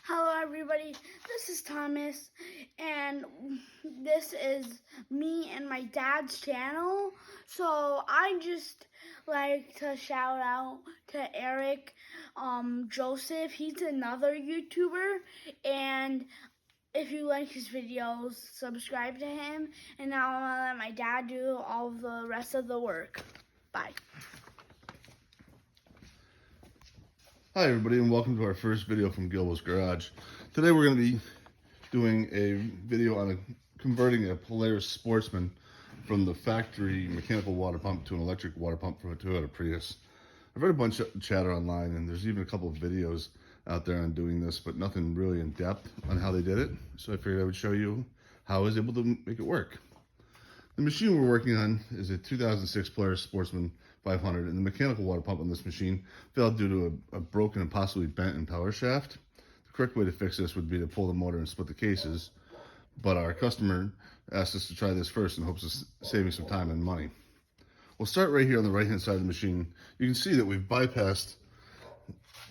Hello everybody, this is Thomas, and this is me and my dad's channel. So I just like to shout out to Eric Joseph. He's another YouTuber, and if you like his videos, subscribe to him. And now I'm gonna let my dad do all the rest of the work. Bye. Hi everybody, and welcome to our first video from Gilbo's Garage. Today we're going to be doing a video on converting a Polaris Sportsman from the factory mechanical water pump to an electric water pump from a Toyota Prius. I've read a bunch of chatter online, and there's even a couple of videos out there on doing this, but nothing really in depth on how they did it. So I figured I would show you how I was able to make it work. The machine we're working on is a 2006 Polaris Sportsman 500, and the mechanical water pump on this machine failed due to a broken and possibly bent impeller shaft. The correct way to fix this would be to pull the motor and split the cases, but our customer asked us to try this first in hopes of saving some time and money. We'll start right here on the right hand side of the machine. You can see that we've bypassed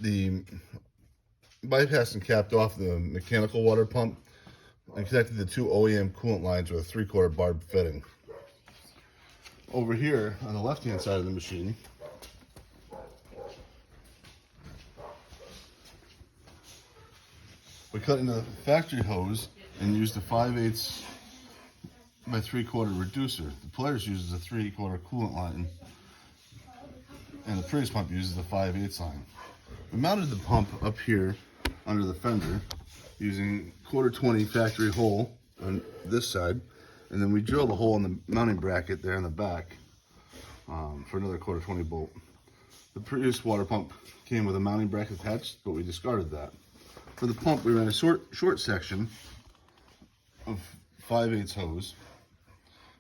and capped off the mechanical water pump and connected the two OEM coolant lines with a 3/4 barb fitting. Over here on the left hand side of the machine, we cut in the factory hose and used a 5/8 by 3/4 reducer. The Polaris uses a 3/4 coolant line, and the Prius pump uses the 5/8 line. We mounted the pump up here under the fender using 1/4-20 factory hole on this side, and then we drilled a hole in the mounting bracket there in the back for another 1/4-20 bolt. The Prius water pump came with a mounting bracket attached, but we discarded that. For the pump, we ran a short section of 5/8 hose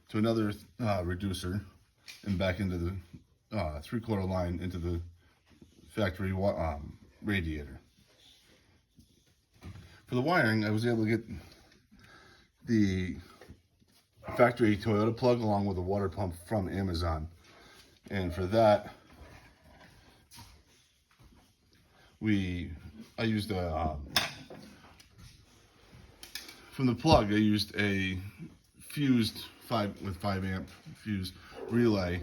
to another reducer and back into the 3/4 line into the factory radiator. For the wiring, I was able to get the factory Toyota plug along with a water pump from Amazon. And for that, I used from the plug, I used a fused 5 amp fused relay,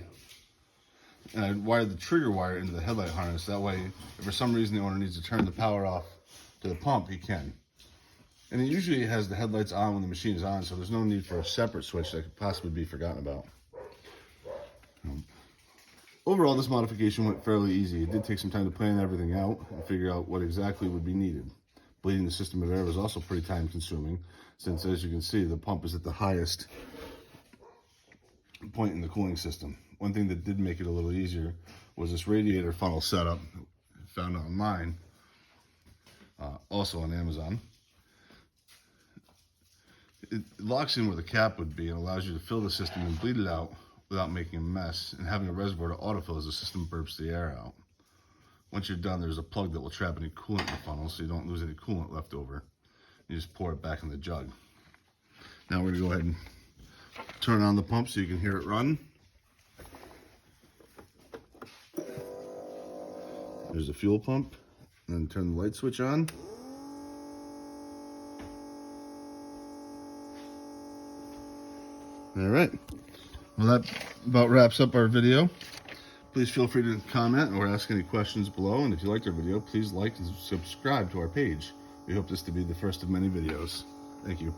and I wired the trigger wire into the headlight harness. That way, if for some reason the owner needs to turn the power off to the pump, he can. And it usually has the headlights on when the machine is on, so there's no need for a separate switch that could possibly be forgotten about. Overall, this modification went fairly easy. It did take some time to plan everything out and figure out what exactly would be needed. Bleeding the system of air was also pretty time consuming, since as you can see, the pump is at the highest point in the cooling system. One thing that did make it a little easier was this radiator funnel setup found online, also on Amazon. It locks in where the cap would be and allows you to fill the system and bleed it out without making a mess, and having a reservoir to autofill as the system burps the air out. Once you're done, there's a plug that will trap any coolant in the funnel so you don't lose any coolant left over. You just pour it back in the jug. Now we're going to go ahead and turn on the pump so you can hear it run. There's the fuel pump, and then turn the light switch on. All right, well, that about wraps up our video. Please feel free to comment or ask any questions below, and if you liked our video, please like and subscribe to our page. We hope this to be the first of many videos. Thank you.